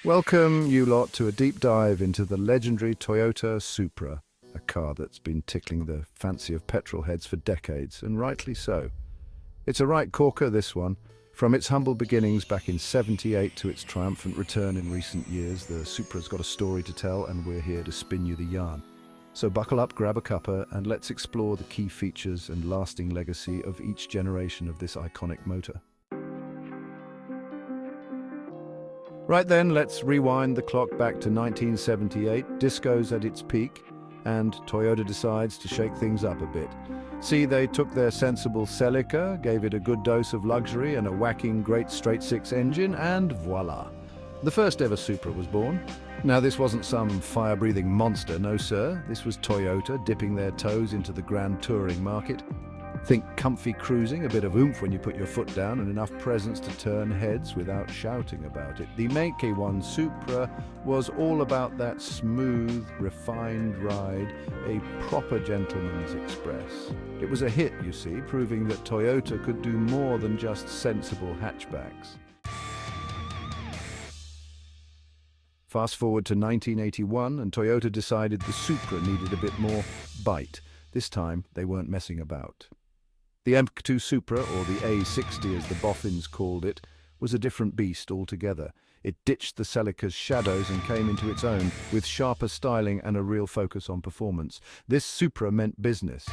Welcome, you lot, to a deep dive into the legendary Toyota Supra, a car that's been tickling the fancy of petrol heads for decades, and rightly so. It's a right corker, this one. From its humble beginnings back in '78 to its triumphant return in recent years, the Supra's got a story to tell, and we're here to spin you the yarn. So buckle up, grab a cuppa, and let's explore the key features and lasting legacy of each generation of this iconic motor. Right then, let's rewind the clock back to 1978. Disco's at its peak, and Toyota decides to shake things up a bit. See, they took their sensible Celica, gave it a good dose of luxury and a whacking great straight-six engine, and voila! The first ever Supra was born. Now, this wasn't some fire-breathing monster, no sir. This was Toyota dipping their toes into the grand touring market. Think comfy cruising, a bit of oomph when you put your foot down, and enough presence to turn heads without shouting about it. The Mk1 Supra was all about that smooth, refined ride, a proper gentleman's express. It was a hit, you see, proving that Toyota could do more than just sensible hatchbacks. Fast forward to 1981, and Toyota decided the Supra needed a bit more bite. This time, they weren't messing about. The Mk2 Supra, or the A60 as the boffins called it, was a different beast altogether. It ditched the Celica's shadows and came into its own, with sharper styling and a real focus on performance. This Supra meant business.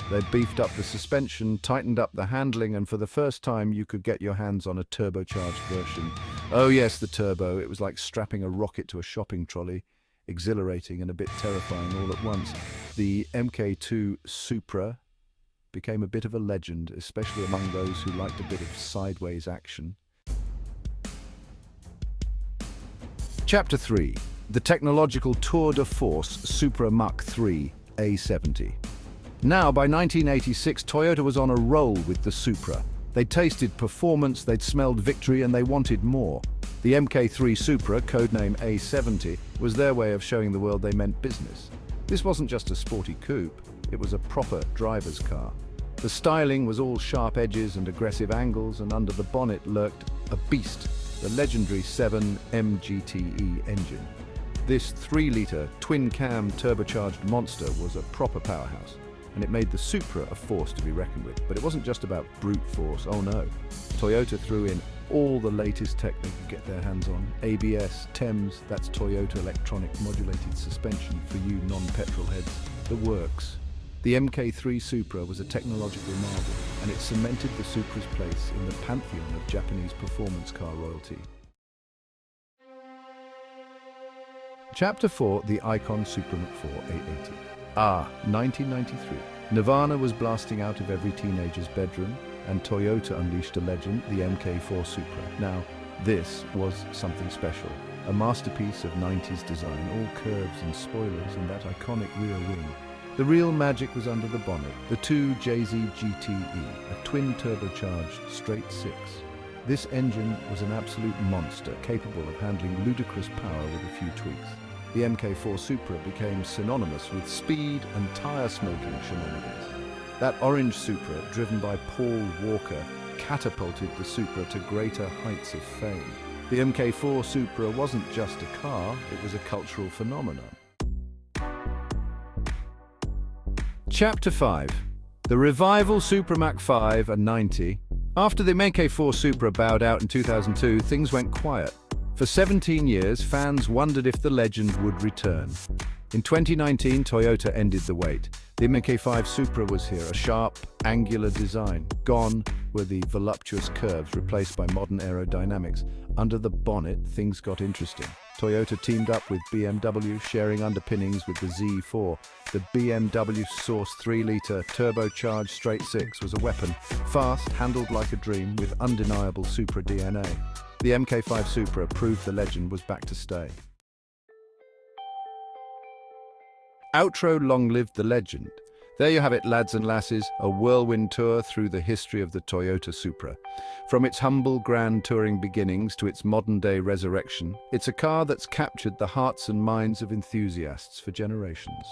They beefed up the suspension, tightened up the handling, and for the first time you could get your hands on a turbocharged version. Oh yes, the turbo. It was like strapping a rocket to a shopping trolley. Exhilarating and a bit terrifying all at once. The Mk2 Supra became a bit of a legend, especially among those who liked a bit of sideways action. Chapter 3. The technological tour de force Supra Mach 3 A70. Now, by 1986, Toyota was on a roll with the Supra. They'd tasted performance, they'd smelled victory, and they wanted more. The Mk3 Supra, codename A70, was their way of showing the world they meant business. This wasn't just a sporty coupe, it was a proper driver's car. The styling was all sharp edges and aggressive angles, and under the bonnet lurked a beast, the legendary 7 MGTE engine. This 3-litre twin-cam turbocharged monster was a proper powerhouse, and it made the Supra a force to be reckoned with. But it wasn't just about brute force, oh no. Toyota threw in all the latest tech they could get their hands on. ABS, TEMS, that's Toyota electronic modulated suspension for you non-petrol heads. The works. The Mk3 Supra was a technological marvel, and it cemented the Supra's place in the pantheon of Japanese performance car royalty. Chapter 4, the icon Supra Mach 4 A80. 1993. Nirvana was blasting out of every teenager's bedroom, and Toyota unleashed a legend, the Mk4 Supra. Now, this was something special. A masterpiece of 90s design, all curves and spoilers, and that iconic rear wing. The real magic was under the bonnet, the 2 JZ GTE, a twin turbocharged straight-six. This engine was an absolute monster, capable of handling ludicrous power with a few tweaks. The Mk4 Supra became synonymous with speed and tire-smoking shenanigans. That orange Supra, driven by Paul Walker, catapulted the Supra to greater heights of fame. The Mk4 Supra wasn't just a car, it was a cultural phenomenon. Chapter 5. The revival Supra Mach 5 and 90. After the Mk4 Supra bowed out in 2002, things went quiet. For 17 years, fans wondered if the legend would return. In 2019, Toyota ended the wait. The Mk5 Supra was here, a sharp, angular design. Gone were the voluptuous curves, replaced by modern aerodynamics. Under the bonnet, things got interesting. Toyota teamed up with BMW, sharing underpinnings with the Z4. The BMW Source 3-litre turbocharged straight-six was a weapon, fast, handled like a dream, with undeniable Supra DNA. The Mk5 Supra proved the legend was back to stay. Outro: long live the legend. There you have it, lads and lasses, a whirlwind tour through the history of the Toyota Supra. From its humble grand touring beginnings to its modern-day resurrection, it's a car that's captured the hearts and minds of enthusiasts for generations.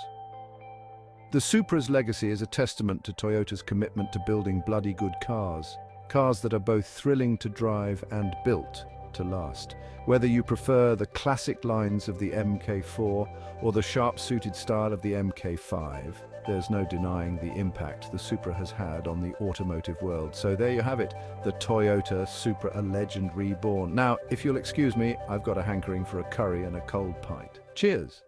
The Supra's legacy is a testament to Toyota's commitment to building bloody good cars, cars that are both thrilling to drive and built to last. Whether you prefer the classic lines of the MK4 or the sharp-suited style of the MK5, there's no denying the impact the Supra has had on the automotive world. So there you have it, the Toyota Supra, a legend reborn. Now, if you'll excuse me, I've got a hankering for a curry and a cold pint. Cheers!